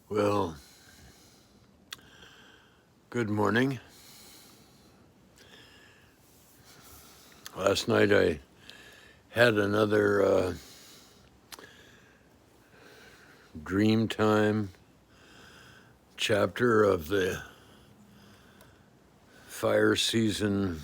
Well, good morning. Last night I had another dream time chapter of the fire season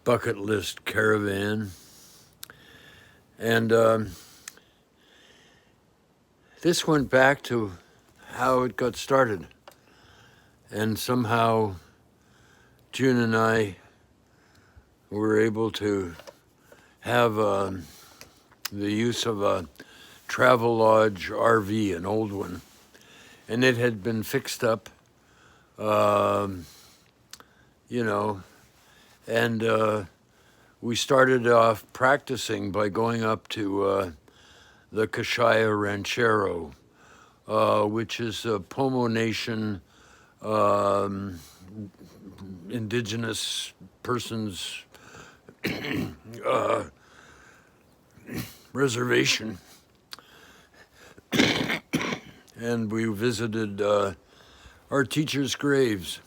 bucket list caravan. And this went back to how it got started. And somehow June and I were able to have the use of a travel lodge RV, an old one. And it had been fixed up, um, and we started off practicing by going up to the Kashia Ranchero, which is a Pomo Nation um, indigenous persons uh, reservation. And we visited our teachers' graves.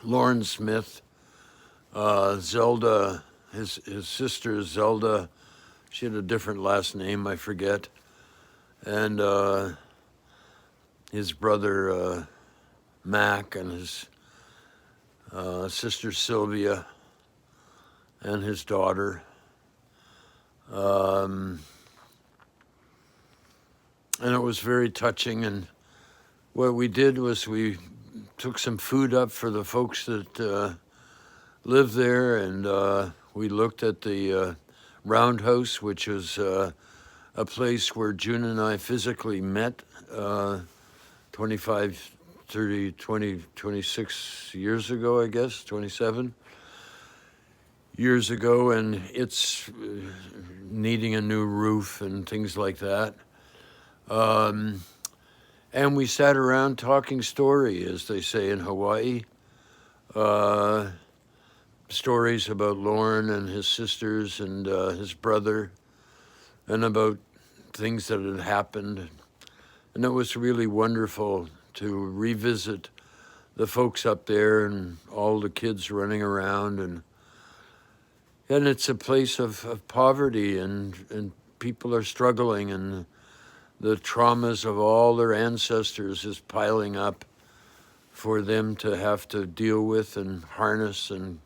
Lauren Smith, Zelda, his sister Zelda, she had a different last name, I forget, and his brother Mac, and his sister Sylvia, and his daughter. And it was very touching. And what we did was we took some food up for the folks that live there, and we looked at the Roundhouse, which was a place where June and I physically met 25, 30, 20, 26 years ago, I guess, 27 years ago, and it's needing a new roof and things like that. And we sat around talking story, as they say in Hawaii. Stories about Lauren and his sisters and his brother, and about things that had happened. And it was really wonderful to revisit the folks up there and all the kids running around. And it's a place of poverty, and people are struggling, and the traumas of all their ancestors is piling up for them to have to deal with and harness and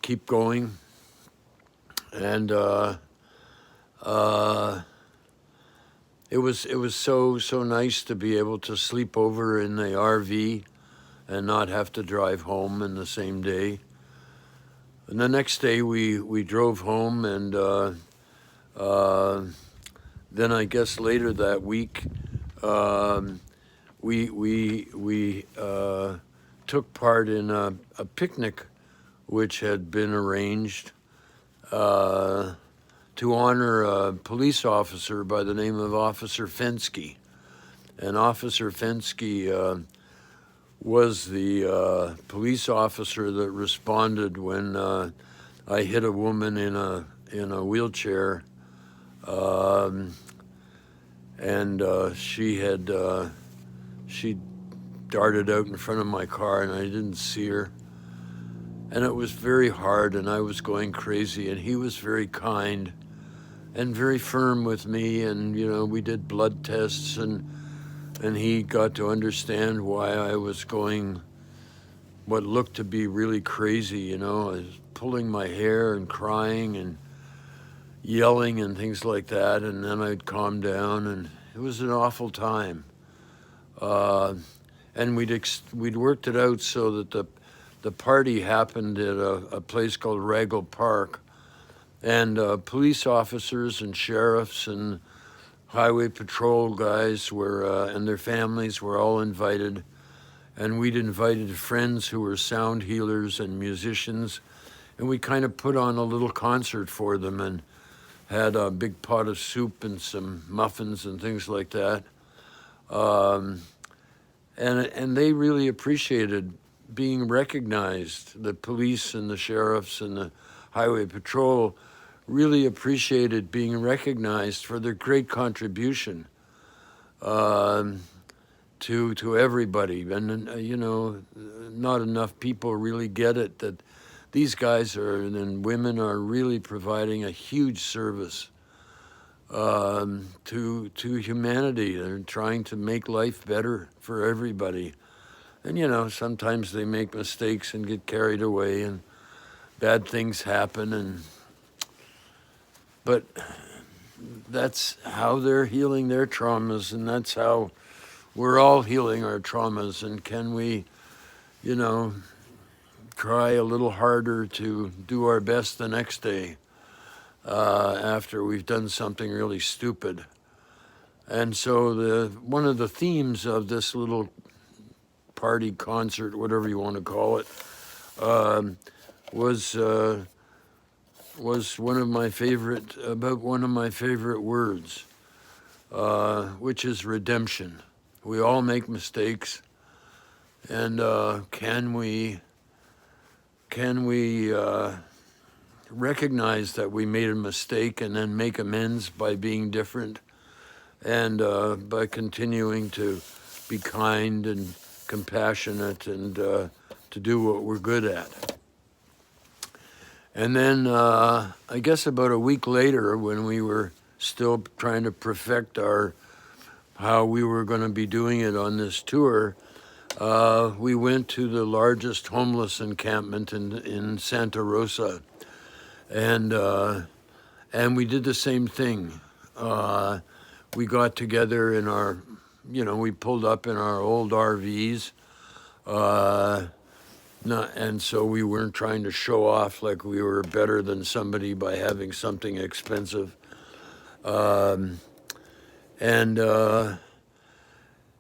keep going. And it was so nice to be able to sleep over in the RV and not have to drive home in the same day. And the next day we drove home, and then I guess later that week, we took part in a picnic which had been arranged to honor a police officer by the name of Officer Fensky. And Officer Fensky was the police officer that responded when I hit a woman in a wheelchair. She darted out in front of my car, and I didn't see her. And it was very hard, and I was going crazy, and he was very kind and very firm with me. And, we did blood tests, and he got to understand why I was going what looked to be really crazy. I was pulling my hair and crying and yelling and things like that, and then I'd calm down, and it was an awful time. And we'd worked it out so that the party happened at a place called Raggle Park, and police officers and sheriffs and highway patrol guys were and their families were all invited, and we'd invited friends who were sound healers and musicians, and we kind of put on a little concert for them and had a big pot of soup and some muffins and things like that. And they really appreciated being recognized. The police and the sheriffs and the highway patrol really appreciated being recognized for their great contribution. to everybody. And you know, not enough people really get it that these guys are and women are really providing a huge service to humanity. They're trying to make life better for everybody. And you know, sometimes they make mistakes and get carried away, and bad things happen. But that's how they're healing their traumas, and that's how we're all healing our traumas. And can we, you know, try a little harder to do our best the next day after we've done something really stupid? And so one of the themes of this little party concert, whatever you want to call it, was one of my favorite words, which is redemption. We all make mistakes, and can we recognize that we made a mistake and then make amends by being different, and by continuing to be kind and compassionate and to do what we're good at. And then I guess about a week later, when we were still trying to perfect how we were going to be doing it on this tour, we went to the largest homeless encampment in Santa Rosa, and we did the same thing. We got together in our, we pulled up in our old RVs, and so we weren't trying to show off like we were better than somebody by having something expensive. And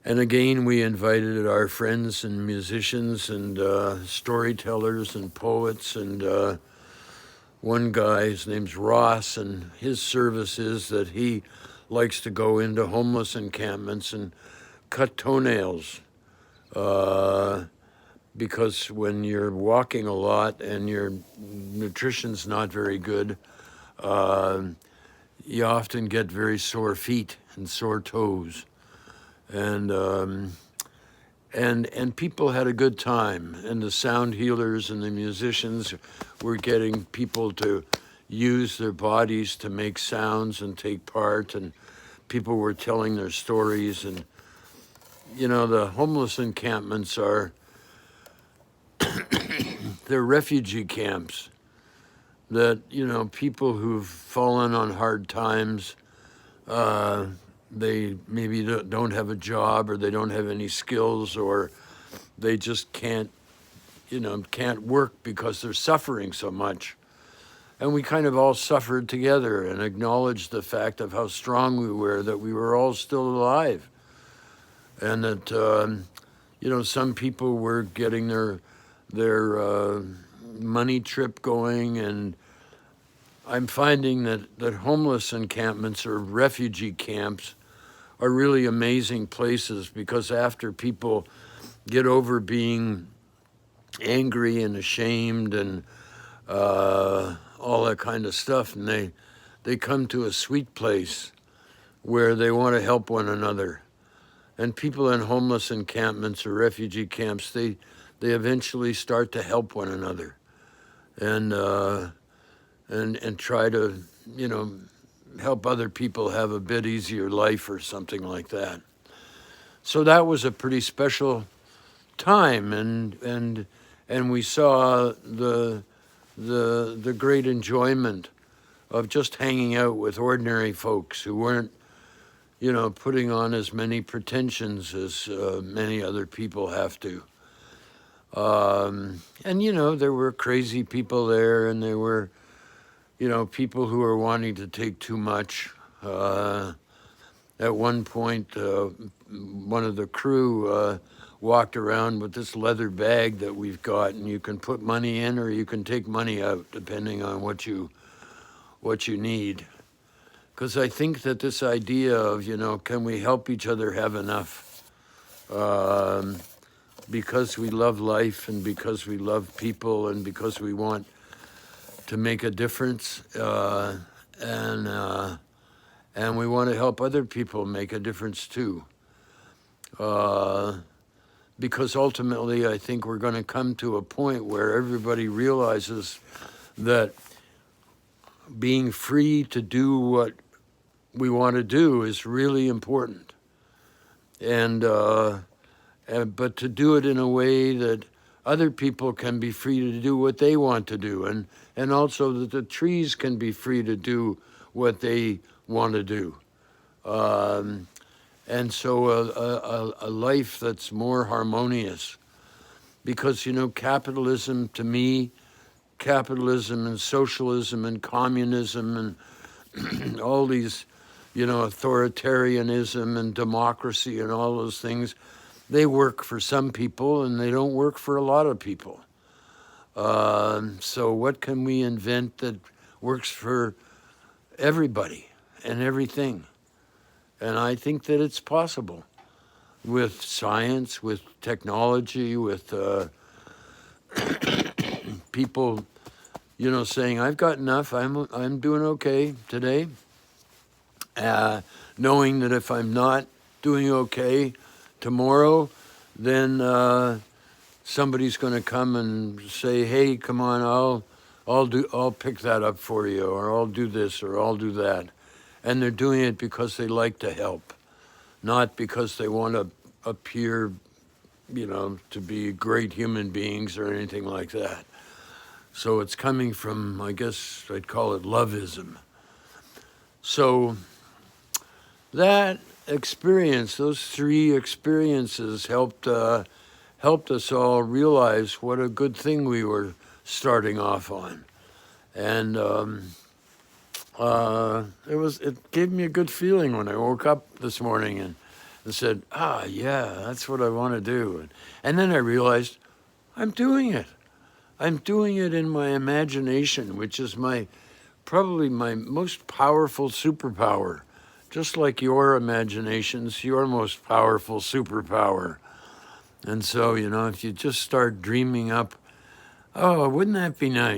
again, we invited our friends and musicians and storytellers and poets, and one guy, his name's Rosa, and his service is that he likes to go into homeless encampments and cut toenails, because when you're walking a lot and your nutrition's not very good, you often get very sore feet and sore toes. And people had a good time, and the sound healers and the musicians were getting people to use their bodies to make sounds and take part, and people were telling their stories. And the homeless encampments they're refugee camps that people who've fallen on hard times, they maybe don't have a job, or they don't have any skills, or they just can't work because they're suffering so much. And we kind of all suffered together and acknowledged the fact of how strong we were, that we were all still alive. And that, some people were getting their money trip going. And I'm finding that homeless encampments or refugee camps are really amazing places, because after people get over being angry and ashamed and all that kind of stuff, and they come to a sweet place where they want to help one another. And people in homeless encampments or refugee camps, they eventually start to help one another, and try to help other people have a bit easier life or something like that. So that was a pretty special time, and we saw the great enjoyment of just hanging out with ordinary folks who weren't putting on as many pretensions as many other people have to. And there were crazy people there, and there were people who were wanting to take too much. At one point, one of the crew walked around with this leather bag that we've got, and you can put money in or you can take money out depending on what you need. Because I think that this idea of, can we help each other have enough? Because we love life, and because we love people, and because we want to make a difference, and we want to help other people make a difference too. because ultimately I think we're going to come to a point where everybody realizes that being free to do what we want to do is really important. But to do it in a way that other people can be free to do what they want to do, and also that the trees can be free to do what they want to do. And so a life that's more harmonious. Because, capitalism, to me, capitalism and socialism and communism and all these, authoritarianism and democracy and all those things, they work for some people and they don't work for a lot of people. So what can we invent that works for everybody and everything? And I think that it's possible with science, with technology, with people, saying, I've got enough, I'm doing okay today. Knowing that if I'm not doing okay tomorrow, then somebody's going to come and say, hey, come on, I'll pick that up for you, or I'll do this, or I'll do that. And they're doing it because they like to help, not because they want to appear, to be great human beings or anything like that. So it's coming from, I guess I'd call it loveism. So that experience, those three experiences helped us all realize what a good thing we were starting off on. And it gave me a good feeling when I woke up this morning and said, yeah, that's what I want to do. And then I realized I'm doing it. I'm doing it in my imagination, which is probably my most powerful superpower. Just like your imagination's your most powerful superpower. And so, if you just start dreaming up, oh, wouldn't that be nice?